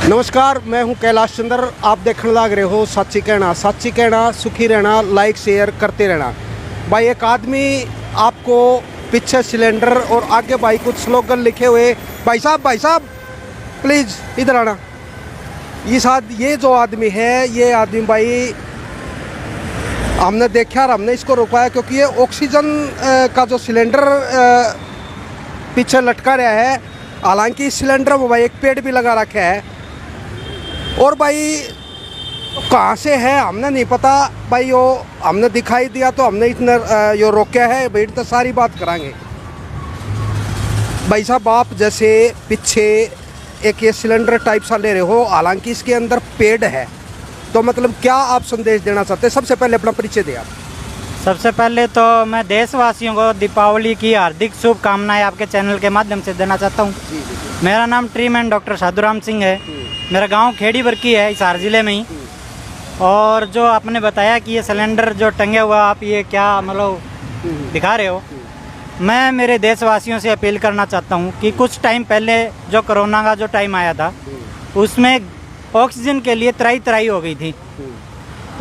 नमस्कार, मैं हूं कैलाश चंद्र। आप देखने लग रहे हो सच्ची कहना। सच्ची कहना, सुखी रहना, लाइक शेयर करते रहना। भाई एक आदमी आपको पीछे सिलेंडर और आगे भाई कुछ स्लोगन लिखे हुए, भाई साहब प्लीज़ इधर आना। ये जो आदमी है, ये आदमी भाई हमने देखा और हमने इसको रोकाया क्योंकि ये ऑक्सीजन का जो सिलेंडर पीछे लटका रहा है। हालांकि इस सिलेंडर में भाई एक पेड़ भी लगा रखा है और भाई कहाँ से है हमने नहीं पता भाई। वो हमने दिखाई दिया तो हमने इतना यो रोका है भाई। तो सारी बात करांगे भाई साहब। आप जैसे पीछे एक ये सिलेंडर टाइप सा ले रहे हो, हालांकि इसके अंदर पेड़ है, तो मतलब क्या आप संदेश देना चाहते हैं? सबसे पहले अपना परिचय दें आप। सबसे पहले तो मैं देशवासियों को दीपावली की हार्दिक शुभकामनाएं आपके चैनल के माध्यम से देना चाहता हूं। मेरा नाम tree man doctor Sadhuram Singh है। मेरा गांव खेड़ी बरकी है, हिसार ज़िले में ही। और जो आपने बताया कि ये सिलेंडर जो टंगे हुआ, आप ये क्या मतलब दिखा रहे हो, मैं मेरे देशवासियों से अपील करना चाहता हूं कि कुछ टाइम पहले जो कोरोना का जो टाइम आया था, उसमें ऑक्सीजन के लिए त्राही हो गई थी।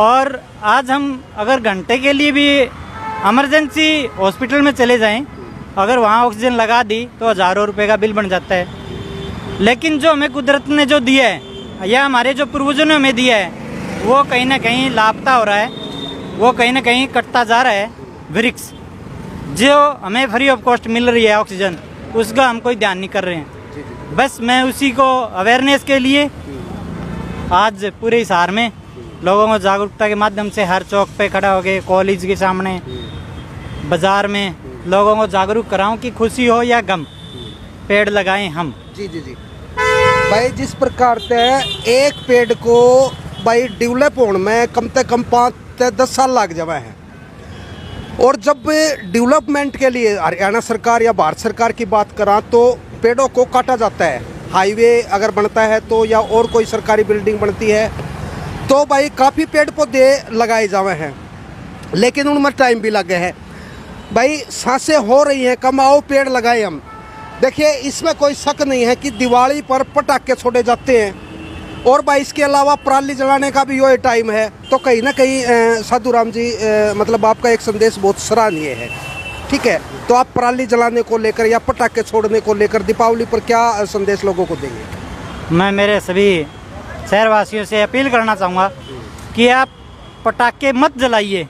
और आज हम अगर घंटे के लिए भी इमरजेंसी हॉस्पिटल में चले जाएं, अगर वहाँ ऑक्सीजन लगा दी तो हज़ारों रुपए का बिल बन जाता है। लेकिन जो हमें कुदरत ने जो दिया है या हमारे जो पूर्वजों ने हमें दिया है, वो कहीं ना कहीं लापता हो रहा है, वो कहीं ना कहीं कटता जा रहा है। वृक्ष जो हमें फ्री ऑफ कॉस्ट मिल रही है ऑक्सीजन, उसका हम कोई ध्यान नहीं कर रहे हैं। बस मैं उसी को अवेयरनेस के लिए आज पूरे हिसार में लोगों को जागरूकता के माध्यम से हर चौक पे खड़ा हो गए, कॉलेज के सामने, बाजार में लोगों को जागरूक कराऊं कि खुशी हो या गम, पेड़ लगाएं हम। जी भाई, जिस प्रकार से एक पेड़ को भाई डेवलप होने में कम से कम 5 से 10 साल लग जावे हैं। और जब डेवलपमेंट के लिए हरियाणा सरकार या भारत सरकार की बात करा तो पेड़ों को काटा जाता है। हाईवे अगर बनता है तो या और कोई सरकारी बिल्डिंग बनती है तो भाई काफ़ी पेड़ पौधे लगाए जावे हैं, लेकिन उनमें टाइम भी लगे है। भाई सांसें हो रही हैं, कम आओ पेड़ लगाए हम। देखिए, इसमें कोई शक नहीं है कि दिवाली पर पटाखे छोड़े जाते हैं और भाई इसके अलावा पराली जलाने का भी ये टाइम है। तो कहीं ना कहीं साधुराम जी मतलब आपका एक संदेश बहुत सराहनीय है। ठीक है, तो आप पराली जलाने को लेकर या पटाखे छोड़ने को लेकर दीपावली पर क्या संदेश लोगों को देंगे? मैं मेरे सभी शहरवासियों से अपील करना चाहूँगा कि आप पटाखे मत जलाइए,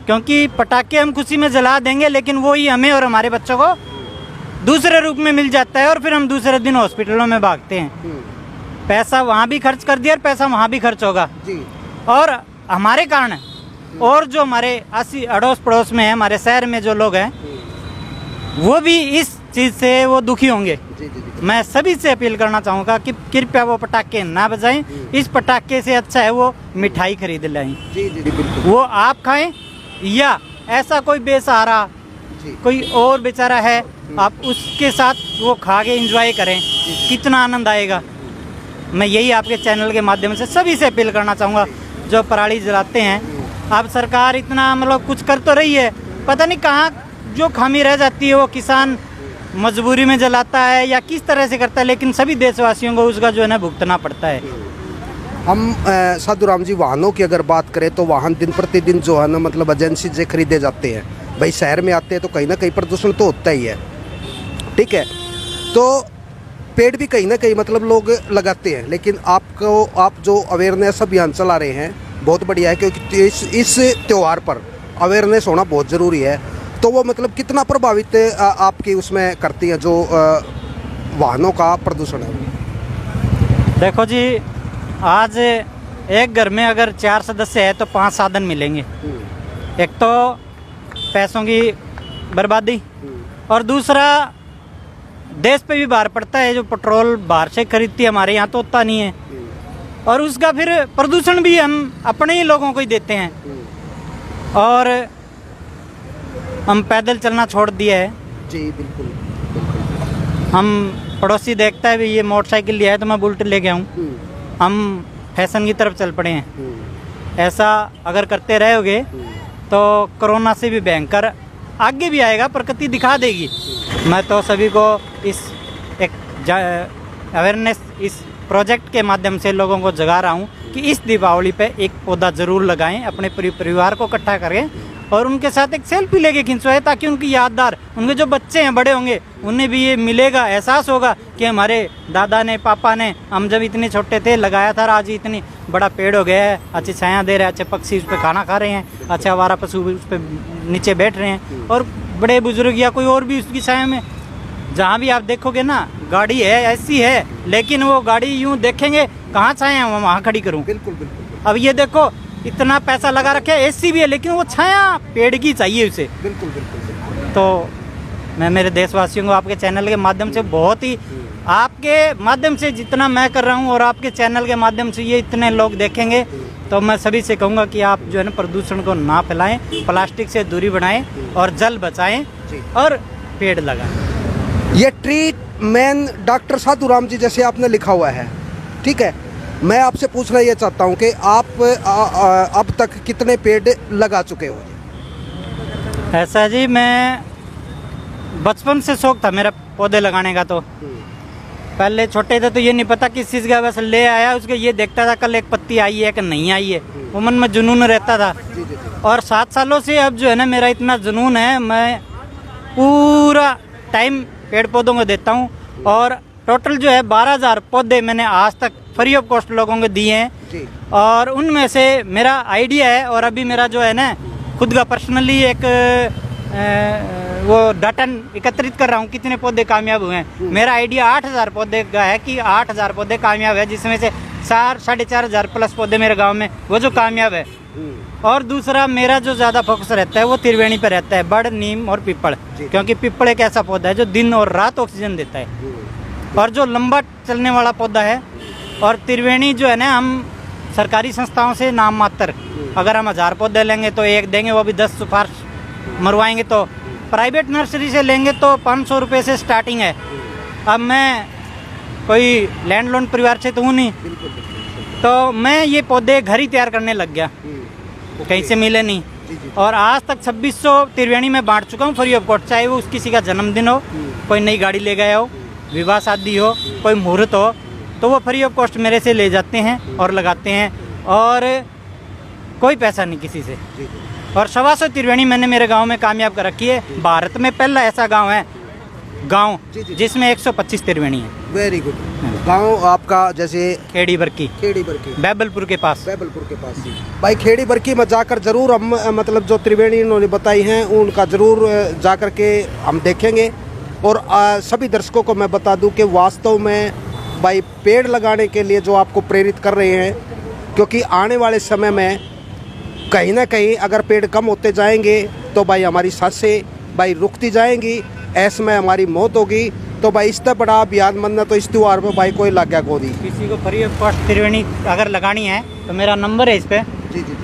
क्योंकि पटाखे हम खुशी में जला देंगे, लेकिन वो ही हमें और हमारे बच्चों को दूसरे रूप में मिल जाता है और फिर हम दूसरे दिन हॉस्पिटलों में भागते हैं। पैसा वहाँ भी खर्च कर दिया और पैसा वहाँ भी खर्च होगा जी। और हमारे कारण और जो हमारे अड़ोस पड़ोस में है, हमारे शहर में जो लोग हैं, वो भी इस चीज़ से वो दुखी होंगे। मैं सभी से अपील करना चाहूँगा कि कृपया वो पटाखे ना बजाएं। इस पटाखे से अच्छा है वो मिठाई खरीद लाएं, वो आप खाएं, या ऐसा कोई बेसहारा कोई और बेचारा है, आप उसके साथ वो खा के एंजॉय करें, कितना आनंद आएगा। मैं यही आपके चैनल के माध्यम से सभी से अपील करना चाहूँगा जो पराली जलाते हैं। अब सरकार इतना मतलब कुछ कर तो रही है, पता नहीं कहाँ जो खामी रह जाती है, वो किसान मजबूरी में जलाता है या किस तरह से करता है, लेकिन सभी देशवासियों को उसका जो है ना भुगतना पड़ता है। हम साधुराम जी, वाहनों की अगर बात करें तो वाहन दिन प्रतिदिन जो है ना मतलब एजेंसी से खरीदे जाते हैं। भाई शहर में आते हैं तो कहीं ना कहीं प्रदूषण तो होता ही है। ठीक है, तो पेड़ भी कहीं ना कहीं मतलब लोग लगाते हैं, लेकिन आप जो अवेयरनेस अभियान चला रहे हैं बहुत बढ़िया है, क्योंकि इस त्यौहार पर अवेयरनेस होना बहुत ज़रूरी है। तो वो मतलब कितना प्रभावित आपकी उसमें करती है जो वाहनों का प्रदूषण है? देखो जी, आज एक घर में अगर 4 सदस्य है तो 5 साधन मिलेंगे। एक तो पैसों की बर्बादी, और दूसरा देश पे भी भार पड़ता है। जो पेट्रोल बाहर से खरीदती है, हमारे यहाँ तो होता नहीं है, और उसका फिर प्रदूषण भी हम अपने ही लोगों को ही देते हैं। और हम पैदल चलना छोड़ दिया है जी। बिल्कुल। हम पड़ोसी देखता है भी ये मोटरसाइकिल लिया है तो मैं बुलेट ले गया हूँ, हम फैशन की तरफ चल पड़े हैं। ऐसा अगर करते रहोगे तो कोरोना से भी भयंकर आगे भी आएगा, प्रकृति दिखा देगी। मैं तो सभी को इस एक अवेयरनेस इस प्रोजेक्ट के माध्यम से लोगों को जगा रहा हूँ कि इस दीपावली पे एक पौधा ज़रूर लगाएं, अपने परिवार को इकट्ठा करें और उनके साथ एक सेल्फी लेके खिंचवाएं, ताकि उनकी यादगार, उनके जो बच्चे हैं बड़े होंगे उन्हें भी ये मिलेगा, एहसास होगा कि हमारे दादा ने, पापा ने, हम जब इतने छोटे थे लगाया था, आज इतनी बड़ा पेड़ हो गया है, अच्छी छाया दे रहे हैं, अच्छे पक्षी उस पर खाना खा रहे हैं, अच्छे आवारा पशु उस पर नीचे बैठ रहे हैं, और बड़े बुजुर्ग या कोई और भी उसकी छाया में, जहाँ भी आप देखोगे ना गाड़ी है ऐसी है, लेकिन वो गाड़ी यूँ देखेंगे कहाँ छाया है वहाँ खड़ी करूँ। बिल्कुल बिल्कुल। अब ये देखो इतना पैसा लगा रखे है, एसी भी है, लेकिन वो छाया पेड़ की चाहिए उसे। बिल्कुल बिल्कुल। तो मैं मेरे देशवासियों को आपके चैनल के माध्यम से बहुत ही, आपके माध्यम से जितना मैं कर रहा हूँ और आपके चैनल के माध्यम से ये इतने लोग देखेंगे, तो मैं सभी से कहूँगा कि आप जो है ना प्रदूषण को ना फैलाएं, प्लास्टिक से दूरी बनाएं और जल बचाएं और पेड़ लगाएं। ये ट्री मैन डॉक्टर साधुराम जी जैसे आपने लिखा हुआ है, ठीक है। मैं आपसे पूछना ये चाहता हूँ कि आप अब तक कितने पेड़ लगा चुके हो? ऐसा जी, मैं बचपन से शौक था मेरा पौधे लगाने का। तो पहले छोटे थे तो ये नहीं पता किस चीज़ का, बस ले आया उसके ये देखता था कल एक पत्ती आई है कि नहीं आई है, वो मन में जुनून रहता था। और 7 सालों से अब जो है ना मेरा इतना जुनून है, मैं पूरा टाइम पेड़ पौधों को देता हूँ। और टोटल जो है 12,000 पौधे मैंने आज तक फ्री ऑफ कॉस्ट लोगों को दिए हैं। और उनमें से मेरा आइडिया है, और अभी मेरा जो है ना खुद का पर्सनली एक वो डाटा एकत्रित कर रहा हूँ कितने पौधे कामयाब हुए हैं। मेरा आइडिया 8,000 पौधे का है कि 8,000 पौधे कामयाब है, जिसमें से 4-4,500 प्लस पौधे मेरे गांव में वो जो कामयाब है। और दूसरा मेरा जो ज़्यादा फोकस रहता है वो त्रिवेणी पे रहता है, बड़, नीम और पीपल, क्योंकि पीपल एक ऐसा पौधा है जो दिन और रात ऑक्सीजन देता है और जो लंबा चलने वाला पौधा है। और त्रिवेणी जो है ना, हम सरकारी संस्थाओं से नाम मात्र, अगर हम 1000 पौधे लेंगे तो एक देंगे, वो भी 10 सिफारिश मरवाएंगे। तो प्राइवेट नर्सरी से लेंगे तो 500 रुपये से स्टार्टिंग है। अब मैं कोई लैंड लोन परिवार से तो हूँ नहीं, तो मैं ये पौधे घर ही तैयार करने लग गया, कहीं से मिले नहीं। और आज तक 2600 त्रिवेणी में बांट चुका हूँ फ्री ऑफ कॉस्ट, चाहे वो किसी का जन्मदिन हो, कोई नई गाड़ी ले गया हो, विवाह शादी हो, कोई मुहूर्त हो, तो वो फ्री ऑफ कॉस्ट मेरे से ले जाते हैं और लगाते हैं, और कोई पैसा नहीं किसी से। और 125 त्रिवेणी मैंने मेरे गांव में कामयाब कर रखी है। भारत में पहला ऐसा गांव है जिसमें 125 त्रिवेणी है। Very good. गांव आपका जैसे खेड़ी बरकी, बैबलपुर के पास भाई, खेड़ी बरकी में जाकर जरूर हम मतलब जो त्रिवेणी इन्होंने बताई हैं उनका जरूर जाकर के हम देखेंगे। और सभी दर्शकों को मैं बता दूं कि वास्तव में भाई पेड़ लगाने के लिए जो आपको प्रेरित कर रहे हैं, क्योंकि आने वाले समय में कहीं ना कहीं अगर पेड़ कम होते जाएंगे तो भाई हमारी सांसें भाई रुकती जाएंगी, ऐसे में हमारी मौत होगी। तो भाई इससे बड़ा अभियान बनना तो इस त्योहार पर भाई कोई लग गया गोदी। किसी को फ्री ऑफ कॉस्ट त्रिवेणी अगर लगानी है तो मेरा नंबर है इस पे,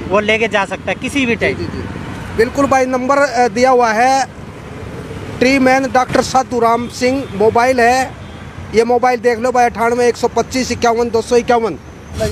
वो लेके जा सकता है किसी भी टाइम। बिल्कुल भाई, नंबर दिया हुआ है, tree man doctor Sadhuram Singh mobile है, ये मोबाइल देख लो भाई, 98 125 51 251।